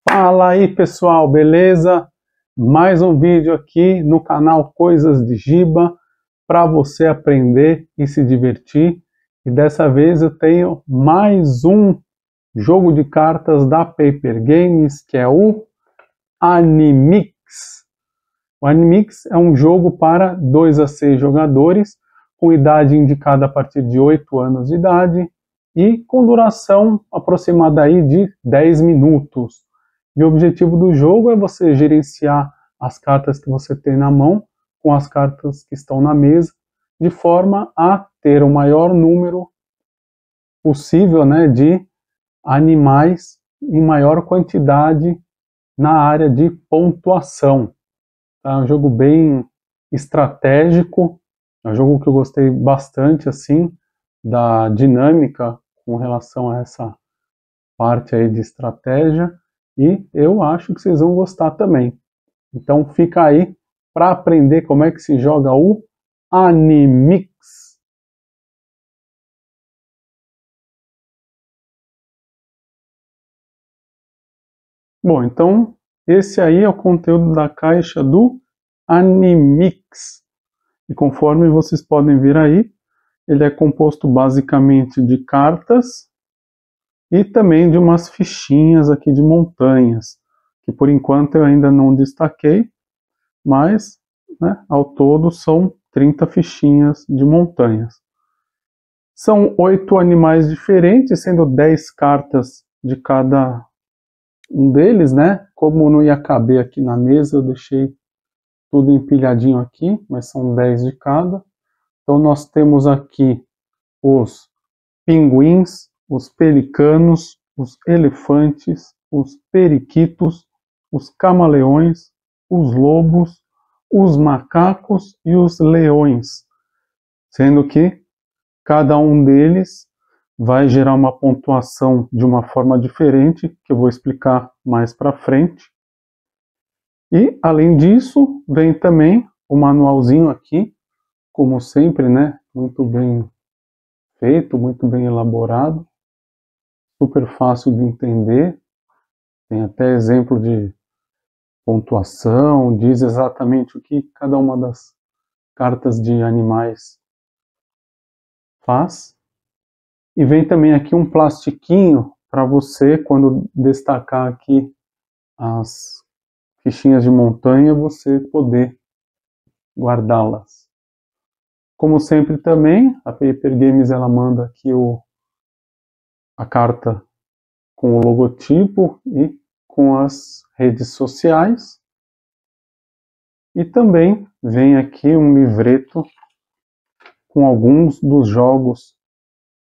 Fala aí pessoal, beleza? Mais um vídeo aqui no canal Coisas de Giba para você aprender e se divertir. E dessa vez eu tenho mais um jogo de cartas da Paper Games, que é o Animix. O Animix é um jogo para 2 a 6 jogadores, com idade indicada a partir de 8 anos de idade e com duração aproximada aí de 10 minutos. E o objetivo do jogo é você gerenciar as cartas que você tem na mão com as cartas que estão na mesa, de forma a ter o maior número possível, né, de animais em maior quantidade na área de pontuação. É um jogo bem estratégico, é um jogo que eu gostei bastante assim da dinâmica com relação a essa parte aí de estratégia. E eu acho que vocês vão gostar também. Então fica aí para aprender como é que se joga o Animix. Bom, então esse aí é o conteúdo da caixa do Animix. E conforme vocês podem ver aí, ele é composto basicamente de cartas e também de umas fichinhas aqui de montanhas, que por enquanto eu ainda não destaquei, mas né, ao todo são 30 fichinhas de montanhas. São 8 animais diferentes, sendo 10 cartas de cada um deles, né? Como não ia caber aqui na mesa, eu deixei tudo empilhadinho aqui, mas são 10 de cada. Então nós temos aqui os pinguins, os pelicanos, os elefantes, os periquitos, os camaleões, os lobos, os macacos e os leões, sendo que cada um deles vai gerar uma pontuação de uma forma diferente, que eu vou explicar mais para frente. E, além disso, vem também o manualzinho aqui, como sempre, né? Muito bem feito, muito bem elaborado, super fácil de entender. Tem até exemplo de pontuação, diz exatamente o que cada uma das cartas de animais faz. E vem também aqui um plastiquinho para você, quando destacar aqui as fichinhas de montanha, você poder guardá-las. Como sempre também, a Paper Games ela manda aqui a carta com o logotipo e com as redes sociais. E também vem aqui um livreto com alguns dos jogos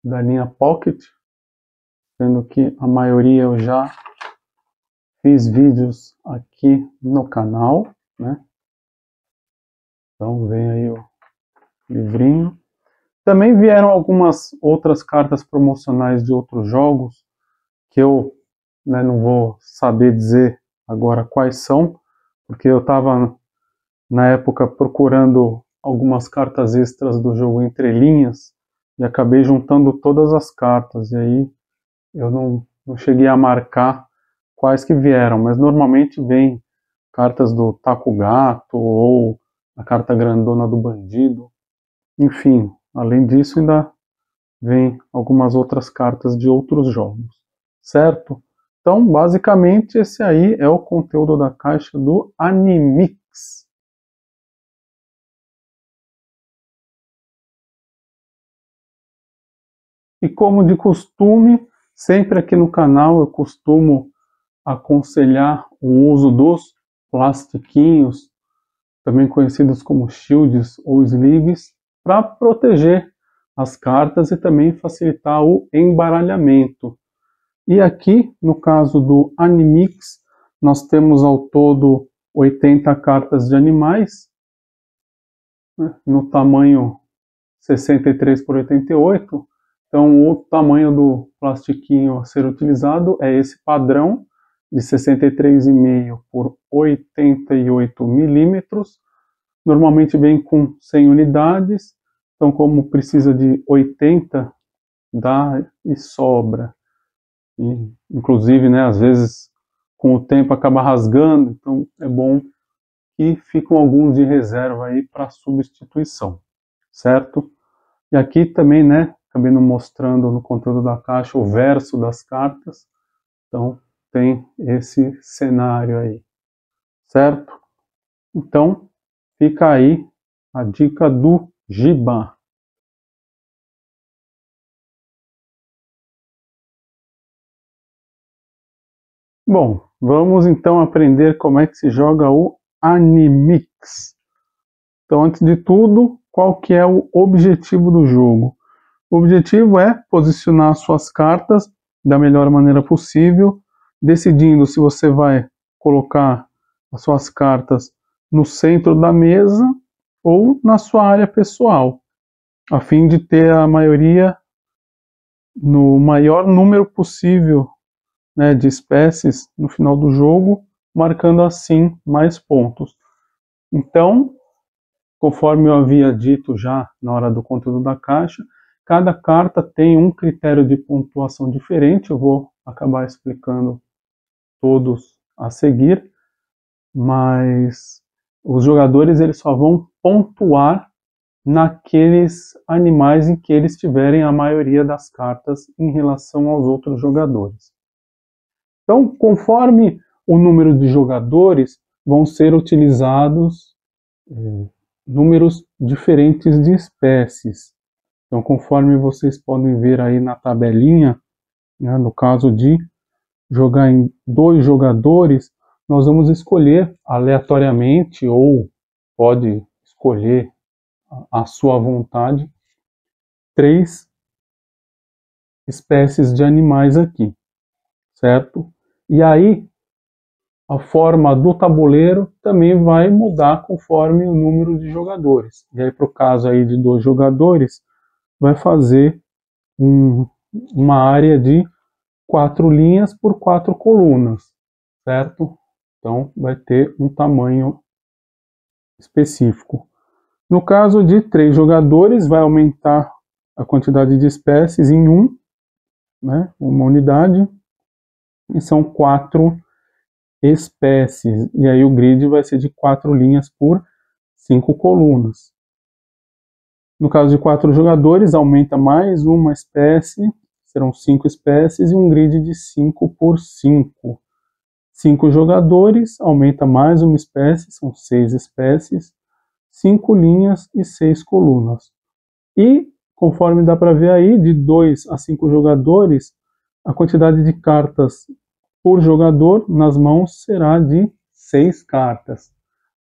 da linha Pocket, sendo que a maioria eu já fiz vídeos aqui no canal, né? Então vem aí o livrinho. Também vieram algumas outras cartas promocionais de outros jogos, que eu não vou saber dizer agora quais são, porque eu estava na época procurando algumas cartas extras do jogo Entre Linhas, e acabei juntando todas as cartas, e aí eu não cheguei a marcar quais que vieram, mas normalmente vem cartas do Taco Gato, ou a carta grandona do Bandido, enfim, além disso ainda vem algumas outras cartas de outros jogos, certo? Então, basicamente, esse aí é o conteúdo da caixa do Animix. E como de costume, sempre aqui no canal eu costumo aconselhar o uso dos plastiquinhos, também conhecidos como shields ou sleeves, para proteger as cartas e também facilitar o embaralhamento. E aqui, no caso do Animix, nós temos ao todo 80 cartas de animais, né, no tamanho 63 por 88. Então, o tamanho do plastiquinho a ser utilizado é esse padrão, de 63,5 por 88 milímetros. Normalmente vem com 100 unidades, então como precisa de 80, dá e sobra. E, inclusive, né, às vezes com o tempo acaba rasgando, então é bom que ficam alguns de reserva aí para substituição, certo? E aqui também, né, acabei não mostrando no conteúdo da caixa o verso das cartas, então tem esse cenário aí, certo? Então fica aí a dica do Giba. Bom, vamos então aprender como é que se joga o Animix. Então, antes de tudo, qual que é o objetivo do jogo? O objetivo é posicionar suas cartas da melhor maneira possível, decidindo se você vai colocar as suas cartas no centro da mesa ou na sua área pessoal, a fim de ter a maioria no maior número possível, né, de espécies no final do jogo, marcando assim mais pontos. Então, conforme eu havia dito já na hora do conteúdo da caixa, cada carta tem um critério de pontuação diferente, eu vou acabar explicando todos a seguir, mas os jogadores eles só vão pontuar naqueles animais em que eles tiverem a maioria das cartas em relação aos outros jogadores. Então, conforme o número de jogadores, vão ser utilizados números diferentes de espécies. Então, conforme vocês podem ver aí na tabelinha, né, no caso de jogar em 2 jogadores, nós vamos escolher aleatoriamente, ou pode escolher à sua vontade, 3 espécies de animais aqui, certo? E aí, a forma do tabuleiro também vai mudar conforme o número de jogadores. E aí, para o caso aí de 2 jogadores, vai fazer uma área de 4 linhas por 4 colunas, certo? Então, vai ter um tamanho específico. No caso de 3 jogadores, vai aumentar a quantidade de espécies em 1, né, uma unidade, e são 4 espécies. E aí o grid vai ser de 4 linhas por 5 colunas. No caso de 4 jogadores, aumenta mais uma espécie, serão 5 espécies e um grid de 5 por 5. 5 jogadores, aumenta mais uma espécie, são 6 espécies, 5 linhas e 6 colunas. E, conforme dá para ver aí, de 2 a 5 jogadores, a quantidade de cartas por jogador nas mãos será de 6 cartas.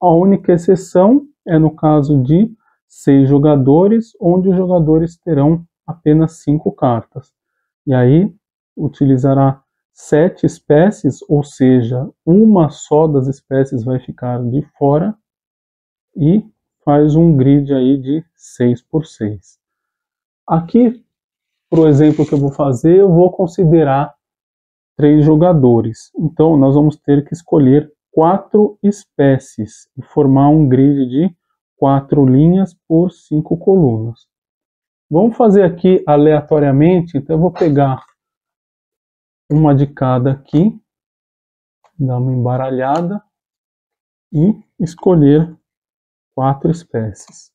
A única exceção é no caso de 6 jogadores, onde os jogadores terão apenas 5 cartas. E aí utilizará 7 espécies, ou seja, uma só das espécies vai ficar de fora e faz um grid aí de 6 por 6. Aqui, para o exemplo que eu vou fazer, eu vou considerar 3 jogadores. Então, nós vamos ter que escolher 4 espécies e formar um grid de 4 linhas por 5 colunas. Vamos fazer aqui aleatoriamente, então eu vou pegar uma de cada aqui, dar uma embaralhada e escolher 4 espécies.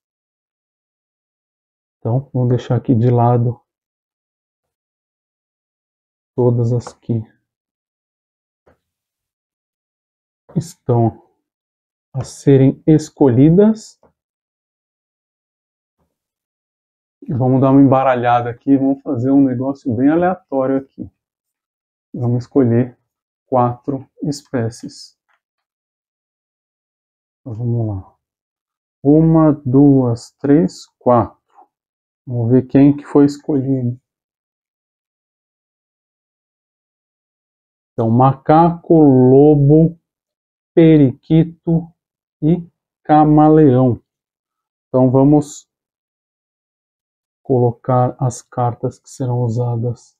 Então, vamos deixar aqui de lado todas as que estão a serem escolhidas. Vamos dar uma embaralhada aqui, vamos fazer um negócio bem aleatório aqui. Vamos escolher 4 espécies. Então, vamos lá. 1, 2, 3, 4. Vamos ver quem que foi escolhido. Então, macaco, lobo, periquito e camaleão. Então, vamos colocar as cartas que serão usadas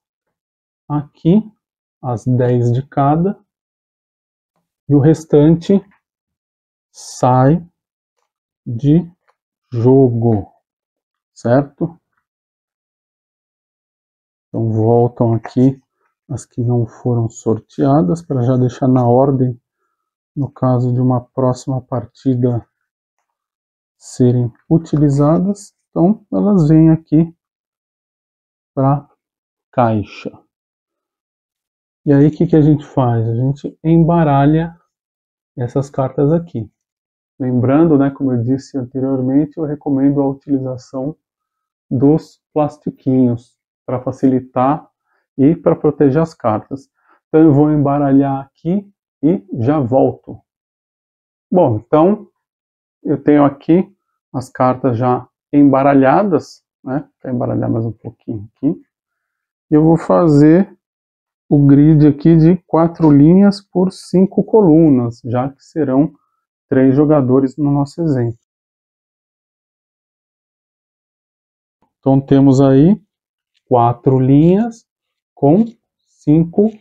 aqui, as 10 de cada, e o restante sai de jogo, certo? Então voltam aqui as que não foram sorteadas, para já deixar na ordem, no caso de uma próxima partida serem utilizadas. Então, elas vêm aqui para caixa. E aí, o que a gente faz? A gente embaralha essas cartas aqui. Lembrando, né, como eu disse anteriormente, eu recomendo a utilização dos plastiquinhos para facilitar e para proteger as cartas. Então eu vou embaralhar aqui e já volto. Bom, então eu tenho aqui as cartas já embaralhadas, né? Vou embaralhar mais um pouquinho aqui. E eu vou fazer o grid aqui de 4 linhas por 5 colunas, já que serão 3 jogadores no nosso exemplo. Então temos aí 4 linhas com 5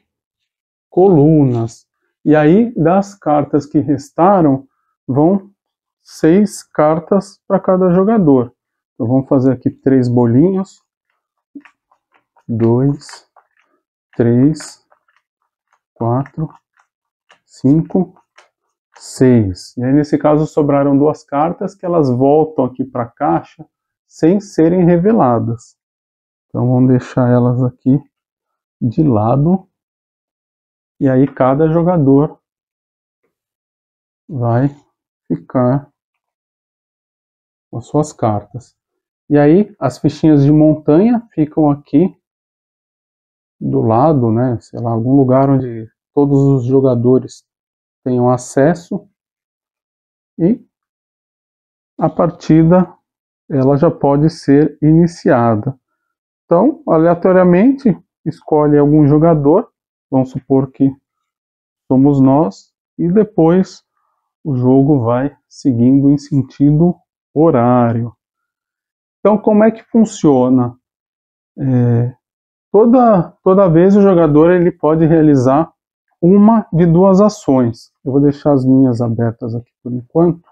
colunas. E aí, das cartas que restaram, vão 6 cartas para cada jogador. Então vamos fazer aqui 3 bolinhos. 2, 3, 4, 5, 6. E aí, nesse caso, sobraram 2 cartas que elas voltam aqui para a caixa sem serem reveladas. Então vamos deixar elas aqui de lado. E aí cada jogador vai ficar com as suas cartas. E aí as fichinhas de montanha ficam aqui do lado, né? Sei lá, algum lugar onde todos os jogadores tenham acesso. E a partida ela já pode ser iniciada. Então, aleatoriamente, escolhe algum jogador, vamos supor que somos nós, e depois o jogo vai seguindo em sentido horário. Então, como é que funciona? Toda vez o jogador ele pode realizar uma de 2 ações. Eu vou deixar as minhas abertas aqui por enquanto,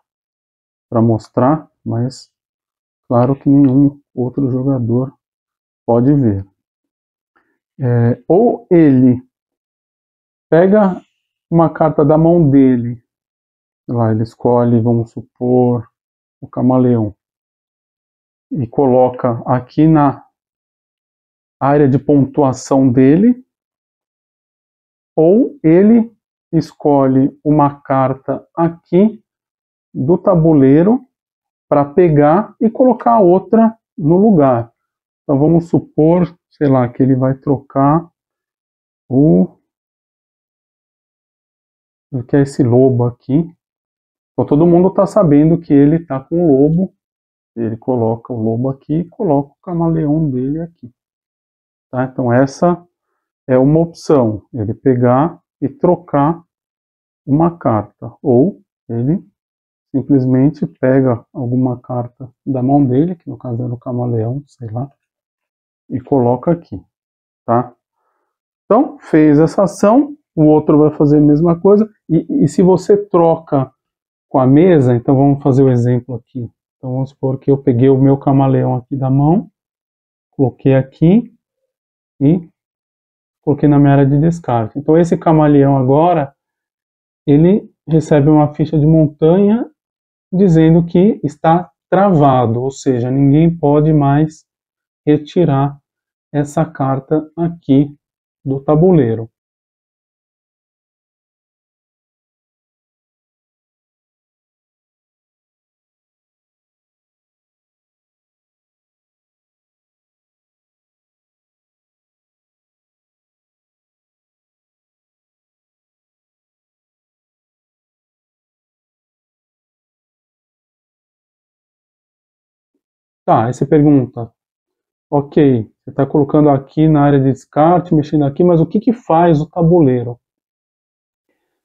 para mostrar, mas claro que nenhum outro jogador pode ver. Ou ele pega uma carta da mão dele, lá ele escolhe, vamos supor, o camaleão, e coloca aqui na área de pontuação dele, ou ele escolhe uma carta aqui do tabuleiro para pegar e colocar outra no lugar. Então vamos supor, sei lá, que ele vai trocar o que é esse lobo aqui. Então todo mundo está sabendo que ele está com o lobo. Ele coloca o lobo aqui e coloca o camaleão dele aqui. Tá? Então essa é uma opção, ele pegar e trocar uma carta, ou ele simplesmente pega alguma carta da mão dele, que no caso era o camaleão, sei lá, e coloca aqui, tá? Então, fez essa ação, o outro vai fazer a mesma coisa, e se você troca com a mesa, então vamos fazer o exemplo aqui. Então vamos supor que eu peguei o meu camaleão aqui da mão, coloquei aqui e coloquei na minha área de descarte. Então esse camaleão agora, ele recebe uma ficha de montanha dizendo que está travado, ou seja, ninguém pode mais retirar essa carta aqui do tabuleiro. Tá, aí você pergunta, ok, você está colocando aqui na área de descarte, mexendo aqui, mas o que faz o tabuleiro?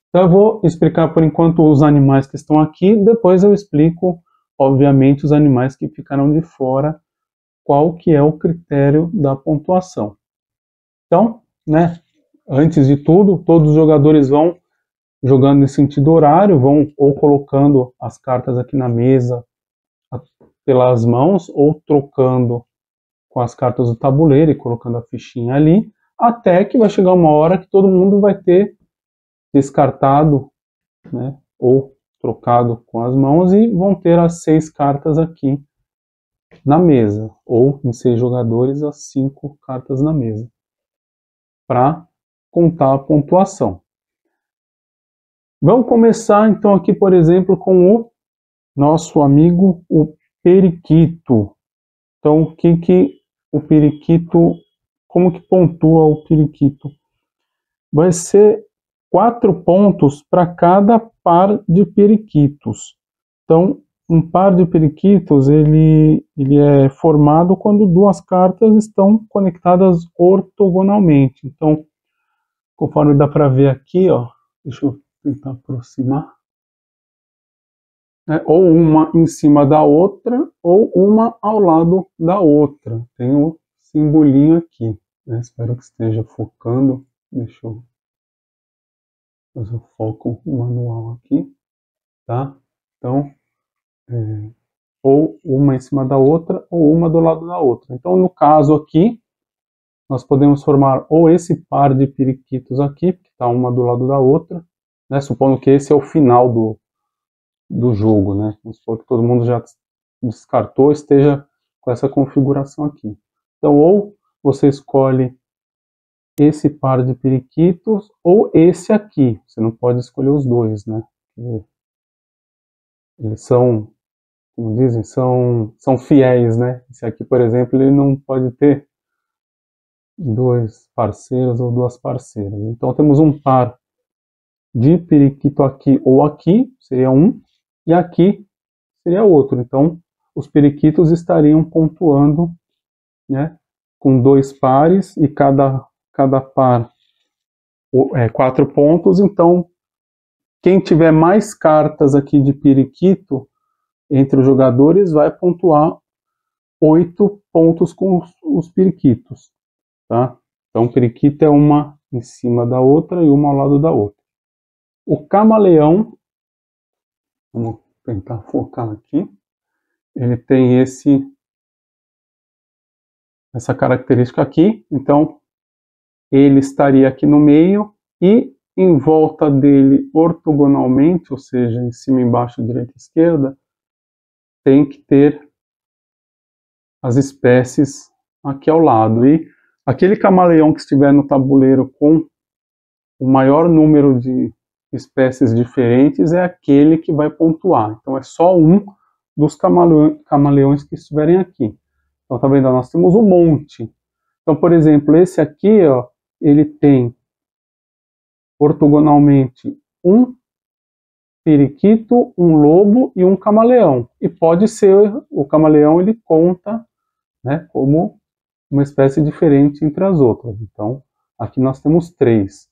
Então eu vou explicar por enquanto os animais que estão aqui, depois eu explico, obviamente, os animais que ficaram de fora, qual que é o critério da pontuação. Então, né, antes de tudo, todos os jogadores vão jogando em sentido horário, vão ou colocando as cartas aqui na mesa pelas mãos, ou trocando com as cartas do tabuleiro e colocando a fichinha ali. até que vai chegar uma hora que todo mundo vai ter descartado, né, ou trocado com as mãos e vão ter as 6 cartas aqui na mesa, ou em 6 jogadores as 5 cartas na mesa, para contar a pontuação. Vamos começar então aqui, por exemplo, com o nosso amigo o periquito. Então, o que o periquito, como que pontua o periquito? Vai ser 4 pontos para cada par de periquitos. Então, um par de periquitos, ele é formado quando 2 cartas estão conectadas ortogonalmente. Então, conforme dá para ver aqui, ó, deixa eu tentar aproximar, ou uma em cima da outra, ou uma ao lado da outra. Tem o simbolinho aqui, né? Espero que esteja focando. Deixa eu fazer o foco manual aqui, tá? Então, ou uma em cima da outra, ou uma do lado da outra. Então, no caso aqui, nós podemos formar ou esse par de periquitos aqui, que está uma do lado da outra, né? Supondo que esse é o final do jogo, né? Vamos supor que todo mundo já descartou, esteja com essa configuração aqui. Então, ou você escolhe esse par de periquitos, ou esse aqui. Você não pode escolher os dois, né? Eles são, como dizem, são fiéis, né? Esse aqui, por exemplo, ele não pode ter 2 parceiros ou 2 parceiras. Então, temos um par de periquito aqui ou aqui, seria um, e aqui seria outro. Então, os periquitos estariam pontuando, né, com 2 pares e cada par 4 pontos. Então, quem tiver mais cartas aqui de periquito entre os jogadores vai pontuar 8 pontos com os periquitos, tá? Então, periquito é uma em cima da outra e uma ao lado da outra. O camaleão, vamos tentar focar aqui, ele tem essa característica aqui, então ele estaria aqui no meio e em volta dele ortogonalmente, ou seja, em cima, embaixo, direita e esquerda, tem que ter as espécies aqui ao lado. E aquele camaleão que estiver no tabuleiro com o maior número de espécies diferentes é aquele que vai pontuar. Então é só um dos camaleões que estiverem aqui. Então tá vendo? Nós temos um monte. Então, por exemplo, esse aqui, ó, ele tem ortogonalmente um periquito, um lobo e um camaleão. E pode ser, o camaleão ele conta, né, como uma espécie diferente entre as outras. Então, aqui nós temos 3.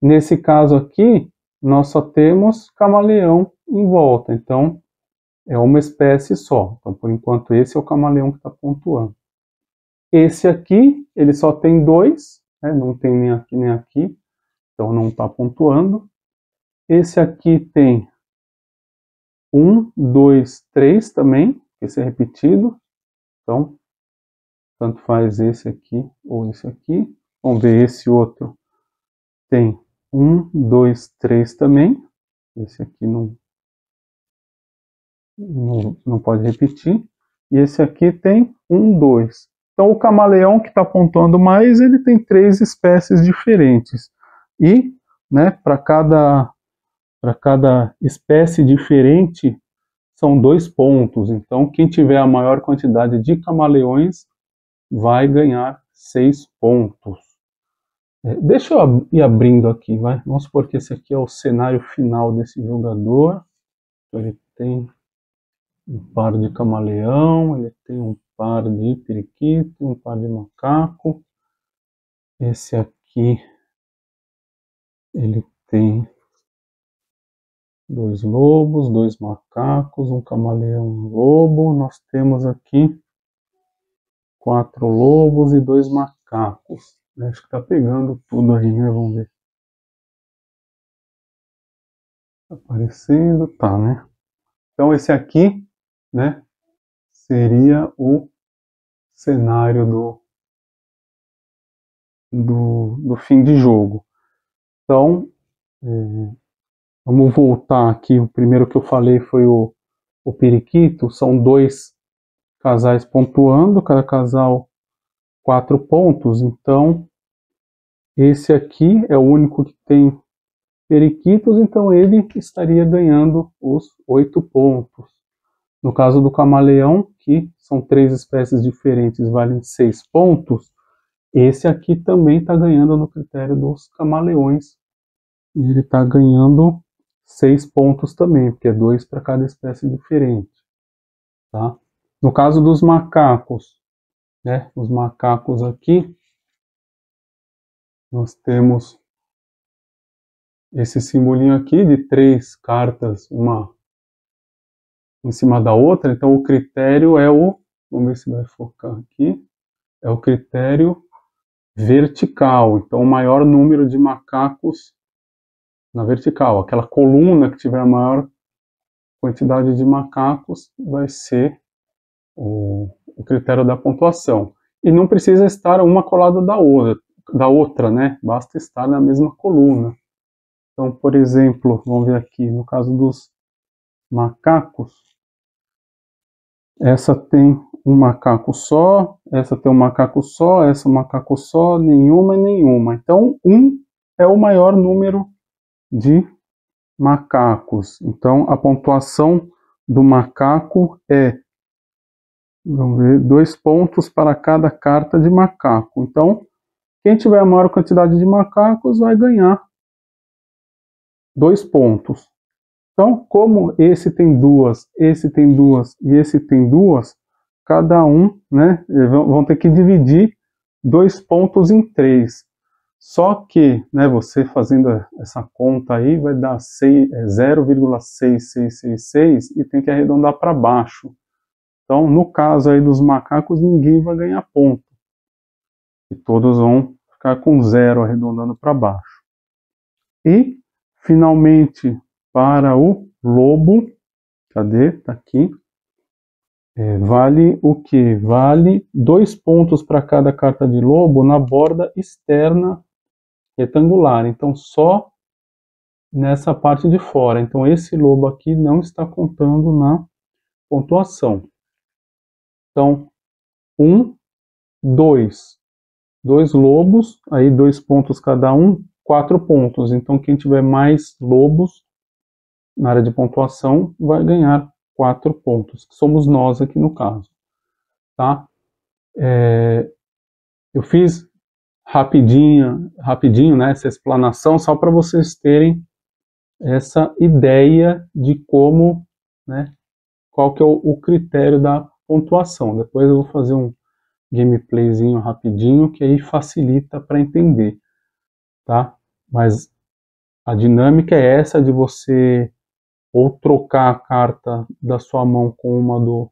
Nesse caso aqui, nós só temos camaleão em volta. Então, é uma espécie só. Então, por enquanto, esse é o camaleão que está pontuando. Esse aqui, ele só tem 2, né, não tem nem aqui nem aqui. Então, não está pontuando. Esse aqui tem 1, 2, 3 também. Esse é repetido. Então, tanto faz esse aqui ou esse aqui. Vamos ver esse outro. Tem 1, 2, 3 também. Esse aqui não pode repetir. E esse aqui tem 1, 2. Então, o camaleão que está pontuando mais, ele tem 3 espécies diferentes. E, né, para cada espécie diferente, são 2 pontos. Então, quem tiver a maior quantidade de camaleões vai ganhar 6 pontos. Deixa eu ir abrindo aqui, vai. Vamos supor que esse aqui é o cenário final desse jogador. Ele tem um par de camaleão, ele tem um par de periquito, um par de macaco. Esse aqui, ele tem 2 lobos, 2 macacos, um camaleão e um lobo. Nós temos aqui 4 lobos e 2 macacos. Acho que tá pegando tudo aí, né? Vamos ver. Tá aparecendo, tá, né? Então esse aqui, né, seria o cenário do fim de jogo. Então, vamos voltar aqui. O primeiro que eu falei foi o periquito. São 2 casais pontuando, cada casal 4 pontos. Então, esse aqui é o único que tem periquitos, então ele estaria ganhando os 8 pontos. No caso do camaleão, que são 3 espécies diferentes, valem 6 pontos, esse aqui também está ganhando no critério dos camaleões. E ele está ganhando 6 pontos também, porque é 2 para cada espécie diferente. Tá? No caso dos macacos, né, os macacos aqui, nós temos esse simbolinho aqui de 3 cartas, uma em cima da outra. Então o critério é o, vamos ver se vai focar aqui, é o critério vertical. Então o maior número de macacos na vertical, aquela coluna que tiver a maior quantidade de macacos vai ser o critério da pontuação. E não precisa estar uma colada da outra, né? Basta estar na mesma coluna. Então, por exemplo, vamos ver aqui, no caso dos macacos, essa tem um macaco só, essa tem um macaco só, essa um macaco só, nenhuma e nenhuma. Então, 1 é o maior número de macacos. Então, a pontuação do macaco é, vamos ver, 2 pontos para cada carta de macaco. Então, quem tiver a maior quantidade de macacos vai ganhar 2 pontos. Então, como esse tem 2, esse tem 2 e esse tem 2, cada um, né, vão ter que dividir 2 pontos em 3. Só que, né, você fazendo essa conta aí, vai dar 0,6666 e tem que arredondar para baixo. Então, no caso aí dos macacos, ninguém vai ganhar ponto. E todos vão ficar com 0 arredondando para baixo. E, finalmente, para o lobo, cadê? Tá aqui. Vale o que? Vale 2 pontos para cada carta de lobo na borda externa retangular. Então, só nessa parte de fora. Então, esse lobo aqui não está contando na pontuação. Então, 1, 2. 2 lobos, aí 2 pontos cada um, 4 pontos. Então, quem tiver mais lobos na área de pontuação vai ganhar 4 pontos, que somos nós aqui no caso. Tá? Eu fiz rapidinho, né, essa explanação só para vocês terem essa ideia de como, né, qual que é o critério da pontuação. Depois eu vou fazer um gameplayzinho rapidinho, que aí facilita para entender, tá? Mas a dinâmica é essa de você ou trocar a carta da sua mão com uma do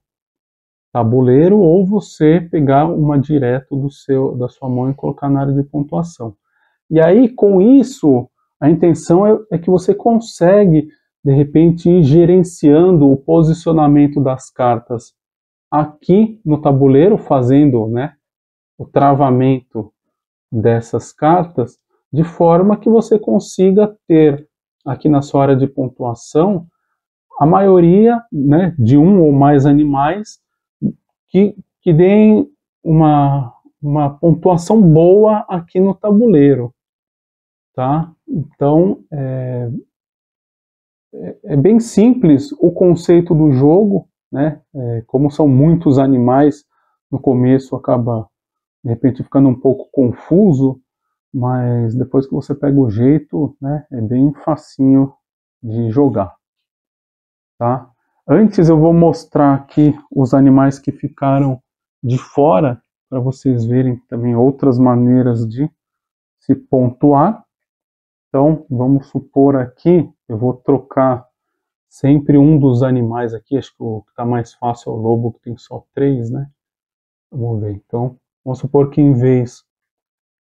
tabuleiro, ou você pegar uma direto da sua mão e colocar na área de pontuação. E aí, com isso, a intenção é que você consegue, de repente, ir gerenciando o posicionamento das cartas aqui no tabuleiro, fazendo, né, o travamento dessas cartas, de forma que você consiga ter aqui na sua área de pontuação a maioria, né, de um ou mais animais que deem uma pontuação boa aqui no tabuleiro. Tá? Então, é bem simples o conceito do jogo, né? Como são muitos animais, no começo acaba, de repente, ficando um pouco confuso, mas depois que você pega o jeito, né, é bem facinho de jogar. Tá? Antes eu vou mostrar aqui os animais que ficaram de fora, para vocês verem também outras maneiras de se pontuar. Então, vamos supor aqui, eu vou trocar sempre um dos animais aqui, acho que o que está mais fácil é o lobo, que tem só 3, né? Vamos ver, então, vamos supor que em vez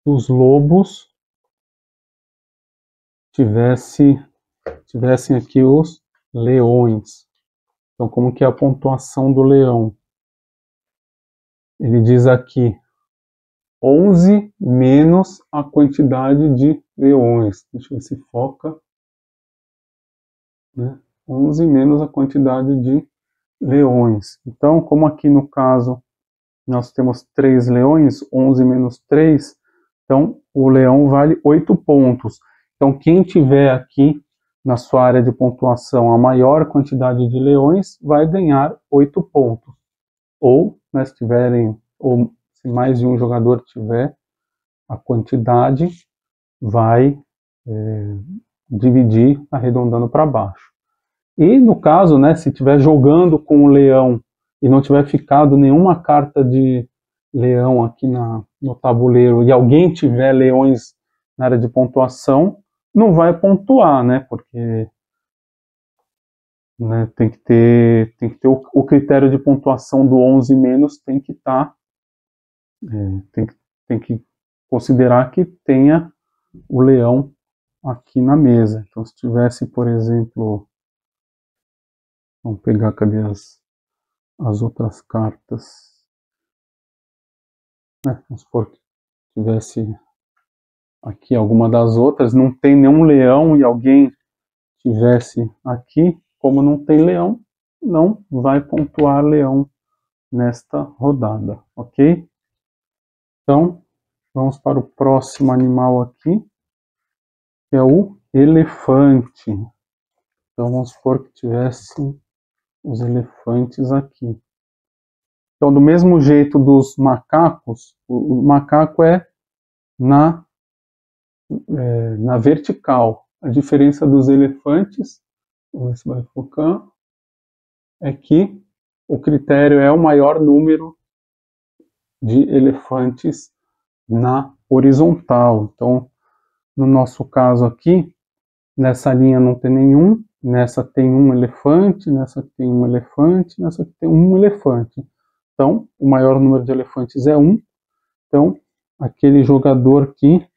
dos lobos, tivessem aqui os leões. Então, como que é a pontuação do leão? Ele diz aqui, 11 menos a quantidade de leões. Deixa eu ver se foca. Né? 11 menos a quantidade de leões. Então, como aqui no caso nós temos 3 leões, 11 menos 3, então o leão vale 8 pontos. Então, quem tiver aqui na sua área de pontuação a maior quantidade de leões vai ganhar 8 pontos. Ou, né, ou se mais de um jogador tiver, a quantidade vai dividir arredondando para baixo. E no caso, né, se estiver jogando com o leão e não tiver ficado nenhuma carta de leão aqui no tabuleiro e alguém tiver leões na área de pontuação, não vai pontuar, né, porque né, tem que ter o critério de pontuação do 11 menos tem que estar, tem que considerar que tenha o leão aqui na mesa. Então, se tivesse, por exemplo, vamos pegar, cadê as outras cartas? Vamos supor que tivesse aqui alguma das outras, não tem nenhum leão e alguém tivesse aqui, como não tem leão, não vai pontuar leão nesta rodada, ok? Então, vamos para o próximo animal aqui, que é o elefante. Então, vamos supor que tivesse os elefantes aqui. Então, do mesmo jeito dos macacos, o macaco é na vertical. A diferença dos elefantes, vamos ver se vai focar, é que o critério é o maior número de elefantes na horizontal. Então, no nosso caso aqui, nessa linha não tem nenhum, nessa tem um elefante, nessa tem um elefante, nessa tem um elefante. Então, o maior número de elefantes é 1. Então, aquele jogador que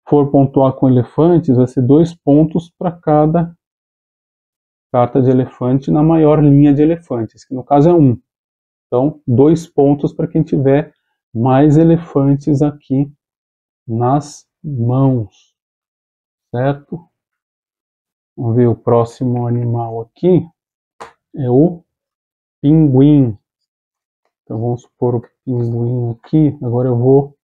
for pontuar com elefantes vai ser 2 pontos para cada carta de elefante na maior linha de elefantes, que no caso é 1. Então, 2 pontos para quem tiver mais elefantes aqui nas mãos, certo? Vamos ver o próximo animal aqui, é o pinguim. Então vamos supor o pinguim aqui, agora eu vou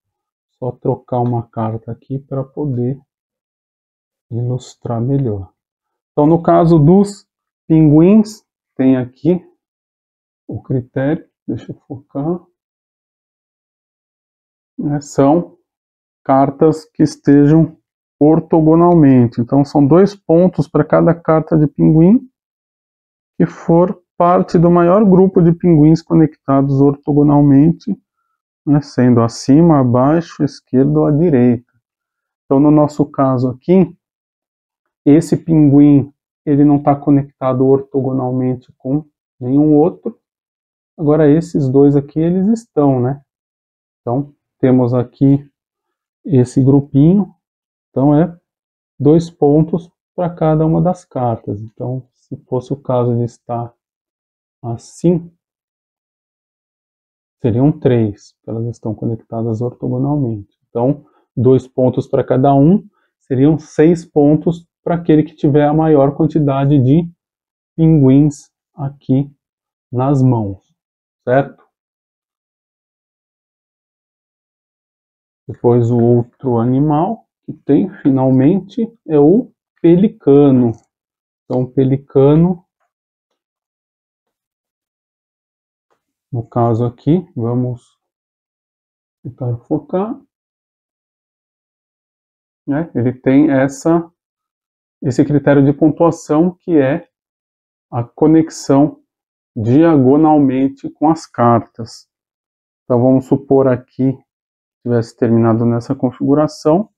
só trocar uma carta aqui para poder ilustrar melhor. Então no caso dos pinguins, tem aqui o critério, deixa eu focar, são cartas que estejam ortogonalmente. Então são 2 pontos para cada carta de pinguim que for parte do maior grupo de pinguins conectados ortogonalmente, né, sendo acima, abaixo, esquerda ou à direita. Então no nosso caso aqui, esse pinguim ele não está conectado ortogonalmente com nenhum outro. Agora esses dois aqui eles estão, né? Então temos aqui esse grupinho, então é 2 pontos para cada uma das cartas. Então, se fosse o caso de estar assim, seriam 3, porque elas estão conectadas ortogonalmente. Então, 2 pontos para cada um, seriam 6 pontos para aquele que tiver a maior quantidade de pinguins aqui nas mãos, certo? Depois o outro animal que tem, finalmente, é o pelicano. Então, o pelicano, no caso aqui, vamos tentar focar, né? Ele tem esse critério de pontuação que é a conexão diagonalmente com as cartas. Então vamos supor aqui que tivesse terminado nessa configuração.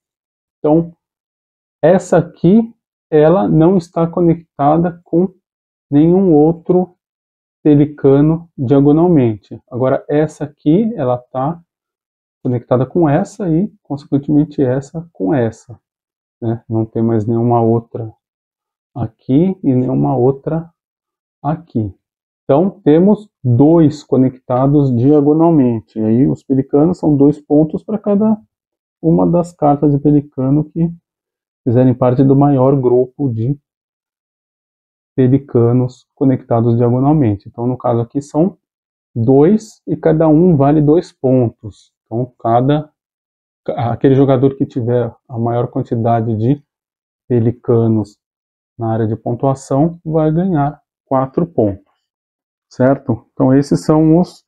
Então essa aqui ela não está conectada com nenhum outro pelicano diagonalmente. Agora essa aqui ela está conectada com essa e consequentemente essa com essa, né? Não tem mais nenhuma outra aqui e nenhuma outra aqui. Então, temos 2 conectados diagonalmente. E aí, os pelicanos são 2 pontos para cada uma das cartas de pelicano que fizerem parte do maior grupo de pelicanos conectados diagonalmente. Então, no caso aqui, são 2 e cada um vale 2 pontos. Então, aquele jogador que tiver a maior quantidade de pelicanos na área de pontuação vai ganhar 4 pontos, certo? Então, esses são os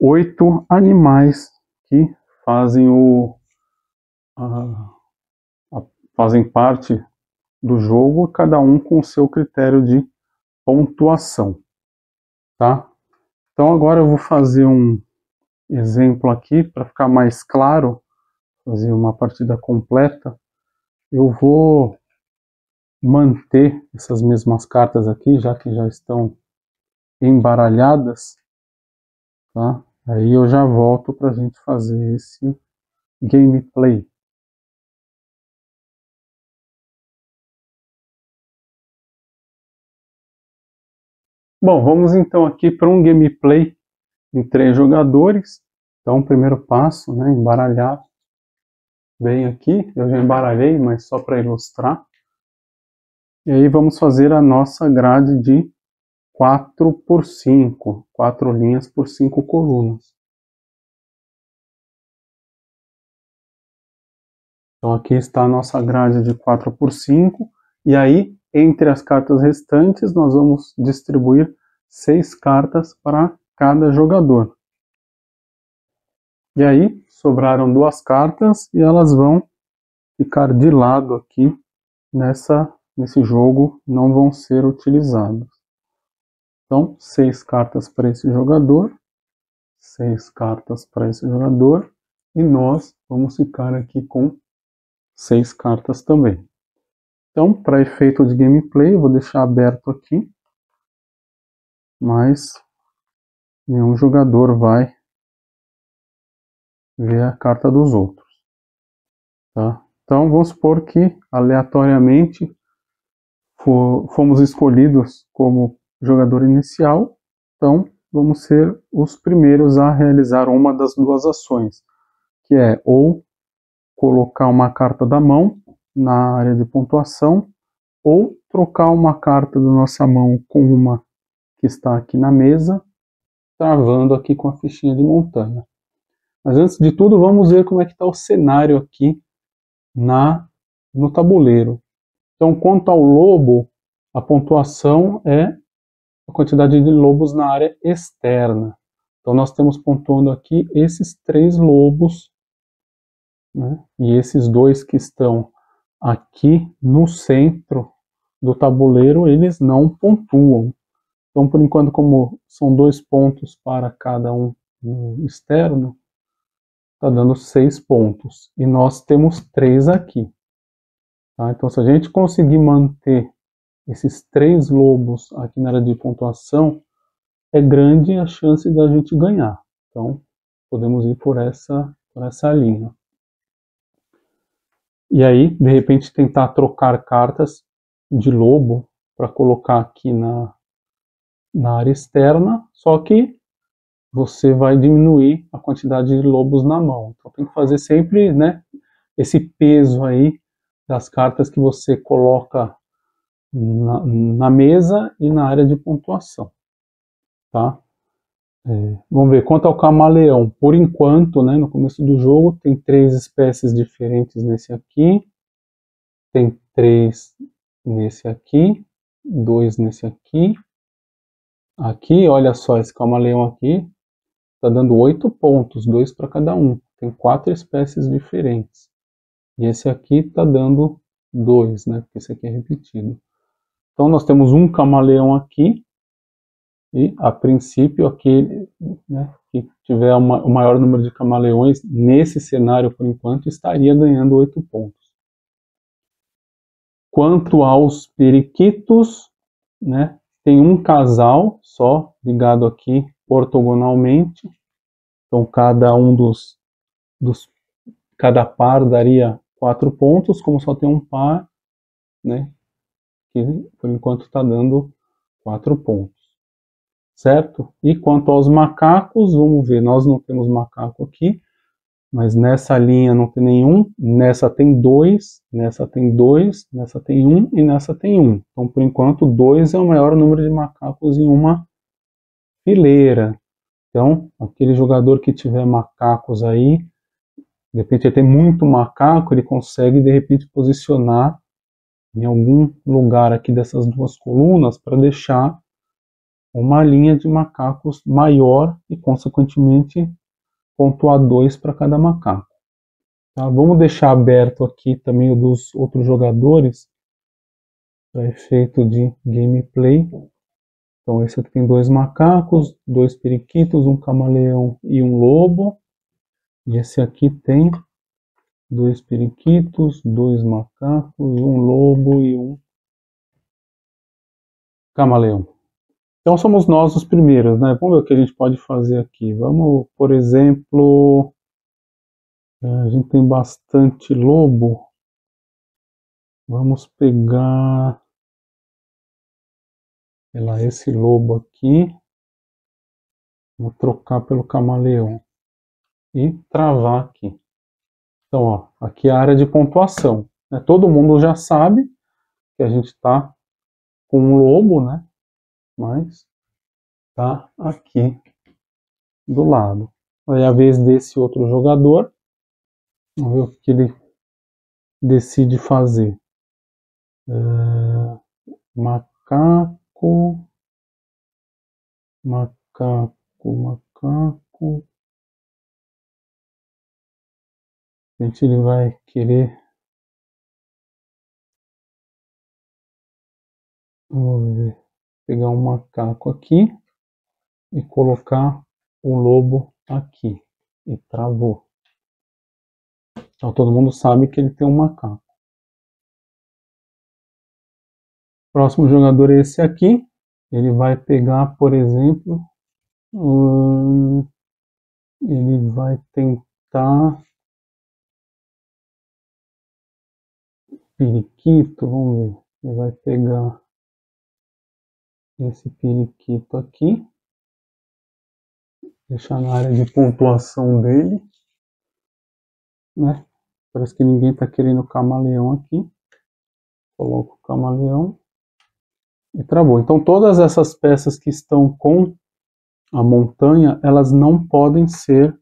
8 animais que fazem fazem parte do jogo, cada um com o seu critério de pontuação, tá? Então agora eu vou fazer um exemplo aqui para ficar mais claro, fazer uma partida completa. Eu vou manter essas mesmas cartas aqui, já que já estão embaralhadas, tá? Aí eu já volto para a gente fazer esse gameplay. Bom, vamos então aqui para um gameplay em 3 jogadores. Então, o primeiro passo, né, embaralhar bem aqui. Eu já embaralhei, mas só para ilustrar. E aí vamos fazer a nossa grade de 4 por 5, 4 linhas por 5 colunas. Então aqui está a nossa grade de 4 por 5, e aí entre as cartas restantes nós vamos distribuir 6 cartas para cada jogador. E aí sobraram 2 cartas e elas vão ficar de lado aqui nesse jogo, não vão ser utilizadas. Então 6 cartas para esse jogador, 6 cartas para esse jogador, e nós vamos ficar aqui com 6 cartas também. Então, para efeito de gameplay, eu vou deixar aberto aqui, mas nenhum jogador vai ver a carta dos outros, tá? Então, vamos supor que aleatoriamente fomos escolhidos como jogador inicial, então vamos ser os primeiros a realizar uma das 2 ações, que é ou colocar uma carta da mão na área de pontuação, ou trocar uma carta da nossa mão com uma que está aqui na mesa, travando aqui com a fichinha de montanha. Mas antes de tudo, vamos ver como é que está o cenário aqui no tabuleiro. Então, quanto ao lobo, a pontuação é a quantidade de lobos na área externa. Então, nós temos pontuando aqui esses 3 lobos, né? E esses 2 que estão aqui no centro do tabuleiro, eles não pontuam. Então, por enquanto, como são 2 pontos para cada um no externo, está dando 6 pontos. E nós temos 3 aqui. Tá? Então, se a gente conseguir manter esses 3 lobos aqui na área de pontuação, é grande a chance da gente ganhar. Então, podemos ir por essa linha. E aí, de repente, tentar trocar cartas de lobo para colocar aqui na área externa, só que você vai diminuir a quantidade de lobos na mão. Então tem que fazer sempre, né, esse peso aí das cartas que você coloca na mesa e na área de pontuação, tá? Vamos ver, quanto ao camaleão, por enquanto, né, no começo do jogo, tem 3 espécies diferentes nesse aqui, tem 3 nesse aqui, 2 nesse aqui. Aqui, olha só, esse camaleão aqui está dando 8 pontos, 2 para cada um. Tem 4 espécies diferentes. E esse aqui está dando 2, né? Porque esse aqui é repetido. Então nós temos um camaleão aqui. E, a princípio, aquele, né, que tiver o maior número de camaleões nesse cenário, por enquanto, estaria ganhando 8 pontos. Quanto aos periquitos, né, tem um casal só ligado aqui ortogonalmente. Então, cada par daria 4 pontos, como só tem um par, né, que por enquanto está dando 4 pontos. certo? E quanto aos macacos, vamos ver, nós não temos macaco aqui, mas nessa linha não tem nenhum, nessa tem dois, nessa tem dois, nessa tem um e nessa tem um. Então, por enquanto, 2 é o maior número de macacos em uma fileira. Então, aquele jogador que tiver macacos aí, de repente ele tem muito macaco, ele consegue de repente posicionar em algum lugar aqui dessas duas colunas para deixar uma linha de macacos maior e, consequentemente, pontuar 2 para cada macaco. Tá? Vamos deixar aberto aqui também o dos outros jogadores para efeito de gameplay. Então esse aqui tem 2 macacos, 2 periquitos, um camaleão e um lobo. E esse aqui tem 2 periquitos, 2 macacos, um lobo e um camaleão. Então somos nós os primeiros, né? Vamos ver o que a gente pode fazer aqui. Vamos, por exemplo, a gente tem bastante lobo. Vamos pegar, sei lá, esse lobo aqui. Vou trocar pelo camaleão e travar aqui. Então, ó, aqui é a área de pontuação, né? Todo mundo já sabe que a gente está com um lobo, né? Mas tá aqui do lado. Aí é a vez desse outro jogador. Vamos ver o que ele decide fazer. Macaco, macaco, macaco. A gente ele vai querer, vamos ver, pegar um macaco aqui e colocar o lobo aqui. E travou. Então todo mundo sabe que ele tem um macaco. Próximo jogador é esse aqui. Ele vai pegar, por exemplo, ele vai tentar periquito, vamos ver. Ele vai pegar esse periquito aqui, deixar na área de pontuação dele, né? Parece que ninguém está querendo o camaleão aqui. Coloco o camaleão e travou. Então todas essas peças que estão com a montanha, elas não podem ser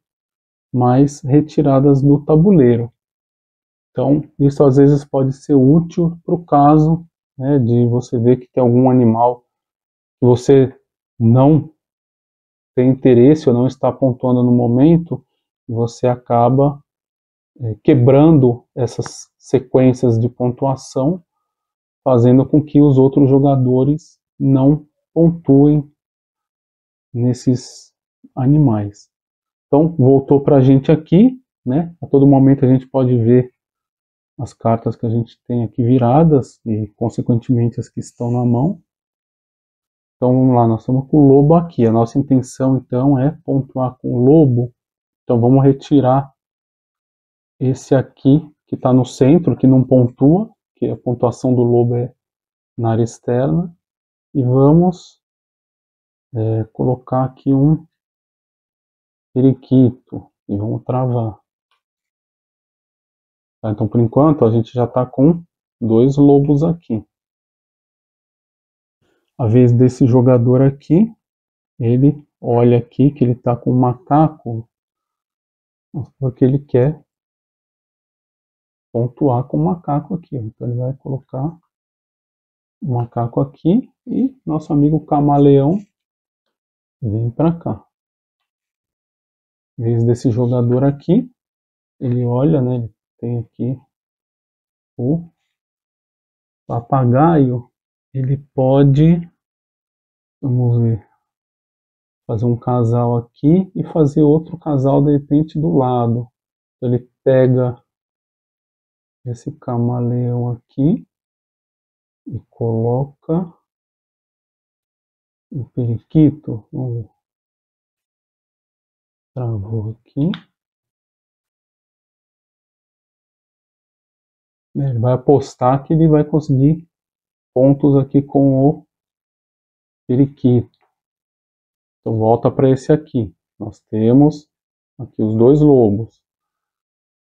mais retiradas do tabuleiro. Então isso às vezes pode ser útil para o caso, né, de você ver que tem algum animal que você não tem interesse ou não está pontuando no momento, e você acaba quebrando essas sequências de pontuação, fazendo com que os outros jogadores não pontuem nesses animais. Então, voltou para a gente aqui, né? A todo momento a gente pode ver as cartas que a gente tem aqui viradas e, consequentemente, as que estão na mão. Então, vamos lá, nós estamos com o lobo aqui. A nossa intenção, então, é pontuar com o lobo. Então, vamos retirar esse aqui, que está no centro, que não pontua, que a pontuação do lobo é na área externa. E vamos colocar aqui um periquito e vamos travar. Tá, então, por enquanto, a gente já está com 2 lobos aqui. A vez desse jogador aqui, ele olha aqui que ele está com um macaco, porque ele quer pontuar com o macaco aqui. Então, ele vai colocar o macaco aqui e nosso amigo camaleão vem para cá. A vez desse jogador aqui, ele olha, né? Ele tem aqui o papagaio, ele pode, vamos ver, fazer um casal aqui e fazer outro casal de repente do lado. Ele pega esse camaleão aqui e coloca o periquito. Vamos ver. Travou aqui. Ele vai apostar que ele vai conseguir pontos aqui com o periquito. Então volta para esse aqui. Nós temos aqui os dois lobos.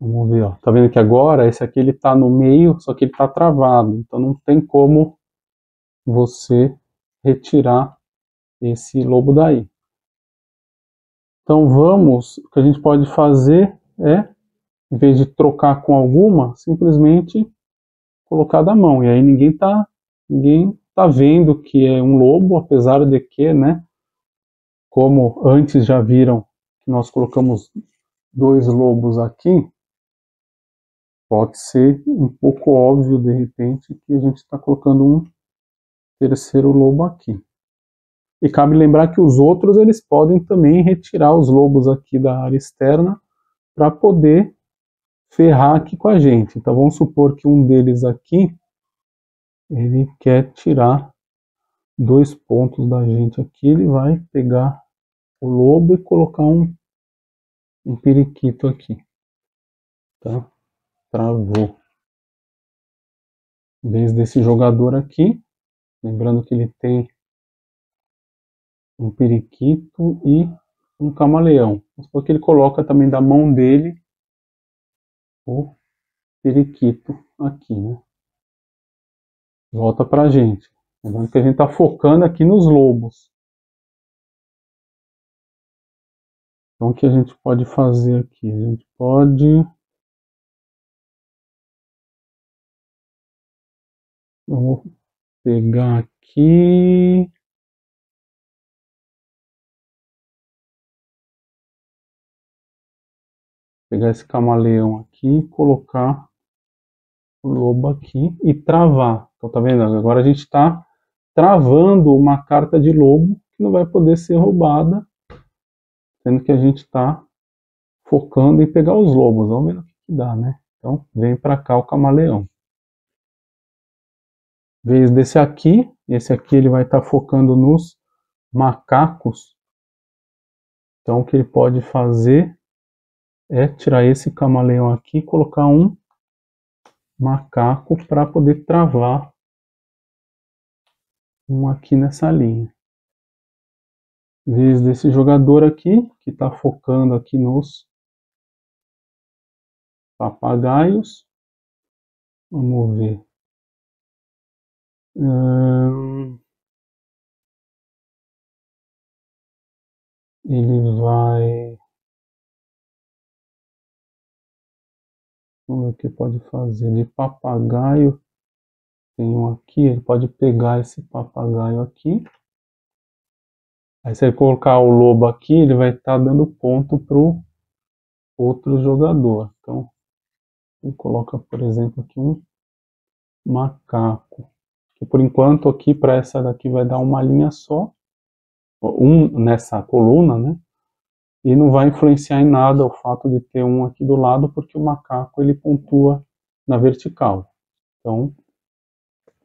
Vamos ver, ó. Tá vendo que agora esse aqui ele tá no meio, só que ele tá travado. Então não tem como você retirar esse lobo daí. Então o que a gente pode fazer é, em vez de trocar com alguma, simplesmente colocar da mão. E aí ninguém tá vendo que é um lobo, apesar de que, né, como antes já viram que nós colocamos dois lobos aqui, pode ser um pouco óbvio de repente que a gente está colocando um terceiro lobo aqui. E cabe lembrar que os outros eles podem também retirar os lobos aqui da área externa para poder ferrar aqui com a gente. Então vamos supor que um deles aqui ele quer tirar dois pontos da gente aqui, ele vai pegar o lobo e colocar um periquito aqui. Tá? Travou. Em vez desse jogador aqui, lembrando que ele tem um periquito e um camaleão. Vamos supor que ele coloca também da mão dele o periquito aqui, né? Volta pra gente. Lembrando que a gente está focando aqui nos lobos. Então o que a gente pode fazer aqui? A gente pode... Vamos pegar aqui... Pegar esse camaleão aqui e colocar o lobo aqui e travar. Então tá vendo? Agora a gente está travando uma carta de lobo que não vai poder ser roubada, sendo que a gente está focando em pegar os lobos. Vamos ver o que dá, né? Então vem para cá o camaleão. Em vez desse aqui, esse aqui ele vai estar focando nos macacos. Então o que ele pode fazer é tirar esse camaleão aqui e colocar um macaco para poder travar um aqui nessa linha. Em vez desse jogador aqui, que está focando aqui nos papagaios, vamos ver. Ele vai... Vamos ver o que pode fazer. De papagaio, tem um aqui, ele pode pegar esse papagaio aqui. Aí se ele colocar o lobo aqui, ele vai estar dando ponto para o outro jogador. Então, ele coloca, por exemplo, aqui um macaco. Que por enquanto aqui, para essa daqui, vai dar uma linha só. Nessa coluna, né? E não vai influenciar em nada o fato de ter um aqui do lado, porque o macaco ele pontua na vertical. Então,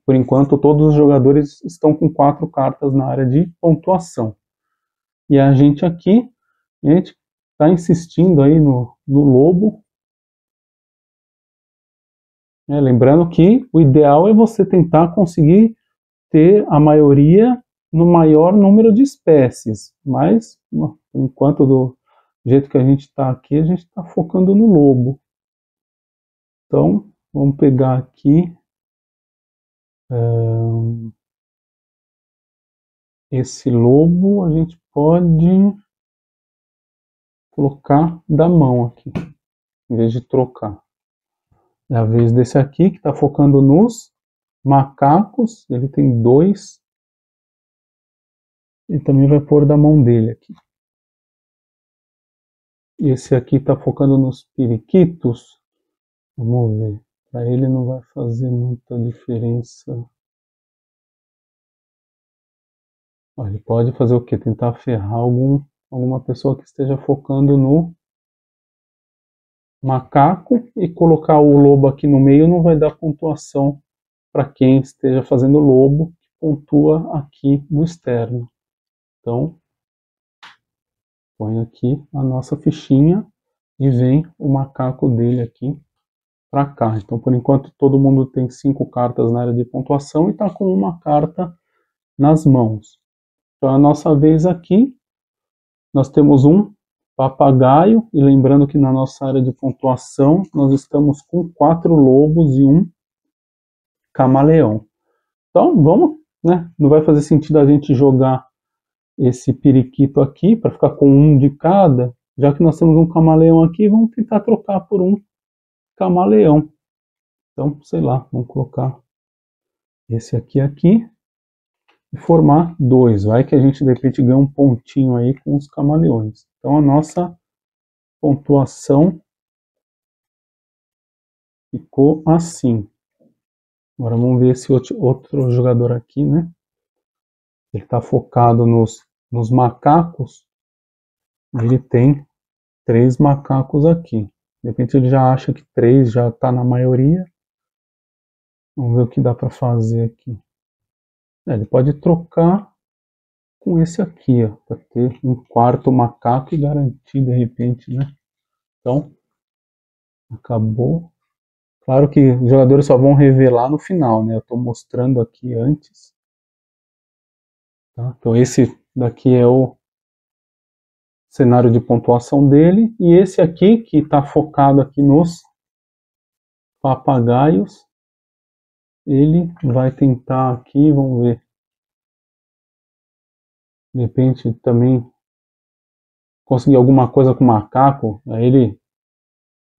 por enquanto, todos os jogadores estão com 4 cartas na área de pontuação. E a gente aqui, a gente está insistindo aí no lobo. Lembrando que o ideal é você tentar conseguir ter a maioria no maior número de espécies. Mas, por enquanto, do jeito que a gente está aqui, a gente está focando no lobo. Então, vamos pegar aqui esse lobo, a gente pode colocar da mão aqui, em vez de trocar. É a vez desse aqui, que está focando nos macacos, ele tem 2. Ele também vai pôr da mão dele aqui. Esse aqui está focando nos periquitos. Vamos ver. Para ele não vai fazer muita diferença. Ele pode fazer o quê? Tentar ferrar alguma pessoa que esteja focando no macaco e colocar o lobo aqui no meio não vai dar pontuação para quem esteja fazendo lobo, que pontua aqui no externo. Então, põe aqui a nossa fichinha e vem o macaco dele aqui para cá. Então, por enquanto, todo mundo tem 5 cartas na área de pontuação e está com uma carta nas mãos. Então, a nossa vez aqui, nós temos um papagaio, e lembrando que na nossa área de pontuação, nós estamos com 4 lobos e um camaleão. Então, vamos, né? Não vai fazer sentido a gente jogar esse periquito aqui, para ficar com um de cada, já que nós temos um camaleão aqui, vamos tentar trocar por um camaleão. Então, sei lá, vamos colocar esse aqui e formar 2. Vai que a gente de repente ganha um pontinho aí com os camaleões. Então a nossa pontuação ficou assim. Agora vamos ver esse outro jogador aqui, né? Ele está focado nos macacos. Ele tem 3 macacos aqui. De repente ele já acha que 3 já está na maioria. Vamos ver o que dá para fazer aqui. Ele pode trocar com esse aqui, ó, para ter um 4º macaco e garantir de repente, né? Então, acabou. Claro que os jogadores só vão revelar no final, né? Eu estou mostrando aqui antes. Tá? Então esse daqui é o cenário de pontuação dele. E esse aqui, que está focado aqui nos papagaios, ele vai tentar aqui, vamos ver. De repente também conseguir alguma coisa com o macaco, aí ele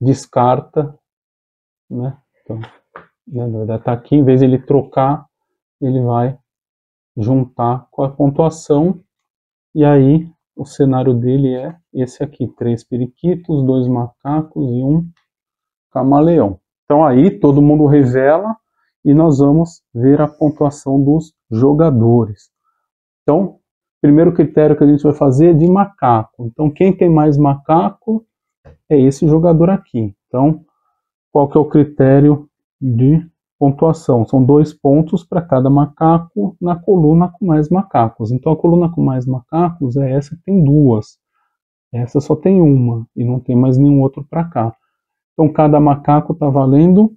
descarta, né? Então, na verdade tá aqui, em vez de ele trocar, ele vai juntar com a pontuação, e aí o cenário dele é esse aqui, 3 periquitos, 2 macacos e um camaleão. Então aí todo mundo revela e nós vamos ver a pontuação dos jogadores. Então, primeiro critério que a gente vai fazer é de macaco. Então quem tem mais macaco é esse jogador aqui. Então, qual que é o critério de pontuação? São 2 pontos para cada macaco na coluna com mais macacos. Então a coluna com mais macacos é essa que tem 2. Essa só tem 1 e não tem mais nenhum outro para cá. Então cada macaco está valendo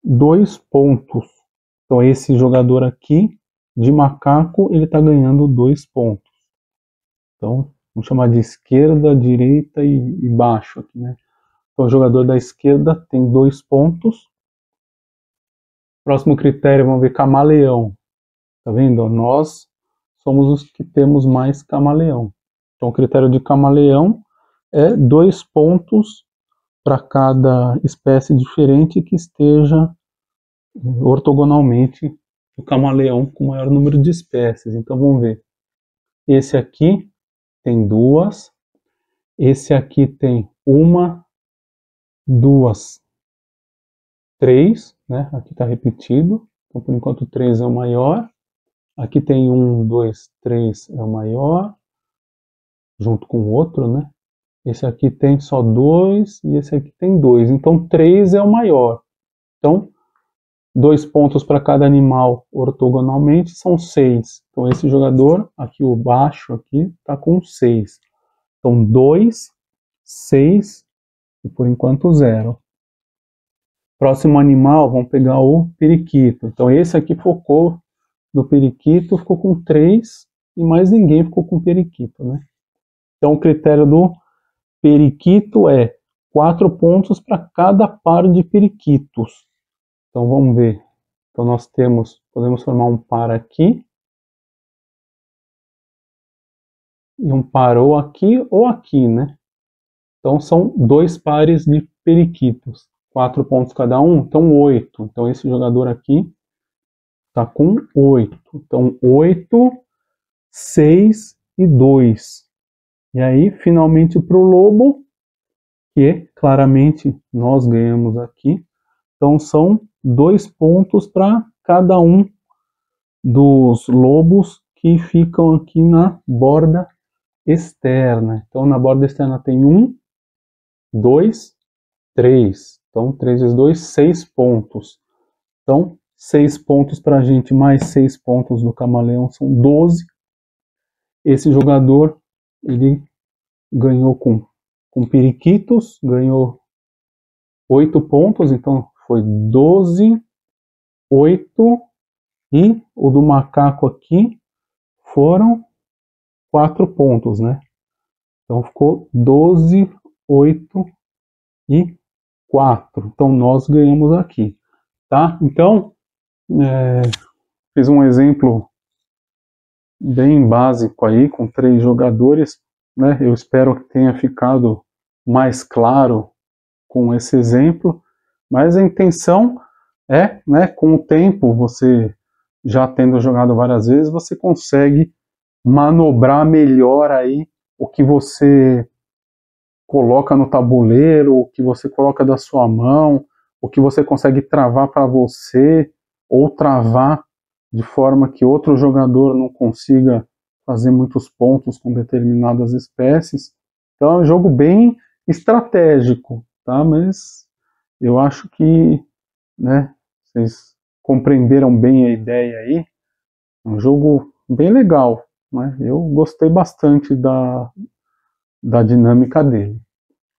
2 pontos. Então esse jogador aqui de macaco, ele está ganhando 2 pontos. Então vamos chamar de esquerda, direita e baixo aqui, né? Então o jogador da esquerda tem 2 pontos. Próximo critério, vamos ver camaleão. Tá vendo? Nós somos os que temos mais camaleão. Então o critério de camaleão é 2 pontos para cada espécie diferente que esteja ortogonalmente o camaleão com o maior número de espécies. Então vamos ver. Esse aqui tem 2. Esse aqui tem 1, 2, 3, né? Aqui está repetido. Então por enquanto 3 é o maior. Aqui tem 1, 2, 3 é o maior, junto com o outro, né? Esse aqui tem só 2 e esse aqui tem 2. Então 3 é o maior. Então 2 pontos para cada animal ortogonalmente são 6. Então esse jogador, aqui o baixo, aqui está com 6. Então 2, 6 e por enquanto 0. Próximo animal, vamos pegar o periquito. Então esse aqui focou no periquito, ficou com 3 e mais ninguém ficou com periquito, né? Então o critério do periquito é 4 pontos para cada par de periquitos. Então vamos ver. Então nós podemos formar um par aqui. E um par ou aqui, né? Então são 2 pares de periquitos. 4 pontos cada um, então 8. Então esse jogador aqui está com 8. Então 8, 6 e 2. E aí, finalmente, para o lobo, que claramente nós ganhamos aqui. Então são 2 pontos para cada um dos lobos que ficam aqui na borda externa. Então na borda externa tem 1, 2, 3. Então 3 vezes 2, 6 pontos. Então 6 pontos para a gente, mais 6 pontos do camaleão são 12. Esse jogador, ele ganhou com periquitos, ganhou 8 pontos, então foi 12, 8, e o do macaco aqui foram 4 pontos, né? Então ficou 12, 8 e 4. Então nós ganhamos aqui, tá? Então, fiz um exemplo bem básico aí, com 3 jogadores, né? Eu espero que tenha ficado mais claro com esse exemplo, mas a intenção é, né, com o tempo, você já tendo jogado várias vezes, você consegue manobrar melhor aí o que você coloca no tabuleiro, o que você coloca da sua mão, o que você consegue travar para você, ou travar de forma que outro jogador não consiga fazer muitos pontos com determinadas espécies. Então é um jogo bem estratégico, tá? Mas eu acho que, né, vocês compreenderam bem a ideia aí. É um jogo bem legal, né? Eu gostei bastante da dinâmica dele,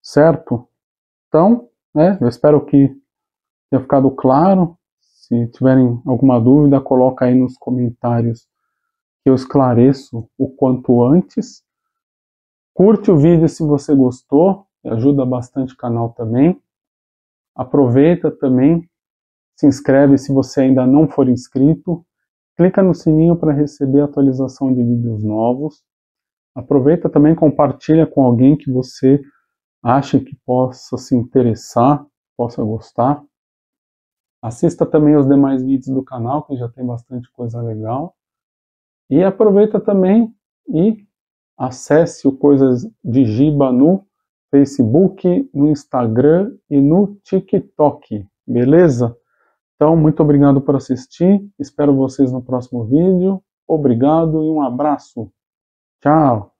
certo? Então, né, eu espero que tenha ficado claro. Se tiverem alguma dúvida, coloca aí nos comentários que eu esclareço o quanto antes. Curte o vídeo se você gostou, ajuda bastante o canal também. Aproveita também, se inscreve se você ainda não for inscrito. Clica no sininho para receber a atualização de vídeos novos. Aproveita também, compartilha com alguém que você acha que possa se interessar, possa gostar. Assista também os demais vídeos do canal, que já tem bastante coisa legal. E aproveita também e acesse o Coisas de Giba no Facebook, no Instagram e no TikTok, beleza? Então, muito obrigado por assistir, espero vocês no próximo vídeo. Obrigado e um abraço. Tchau!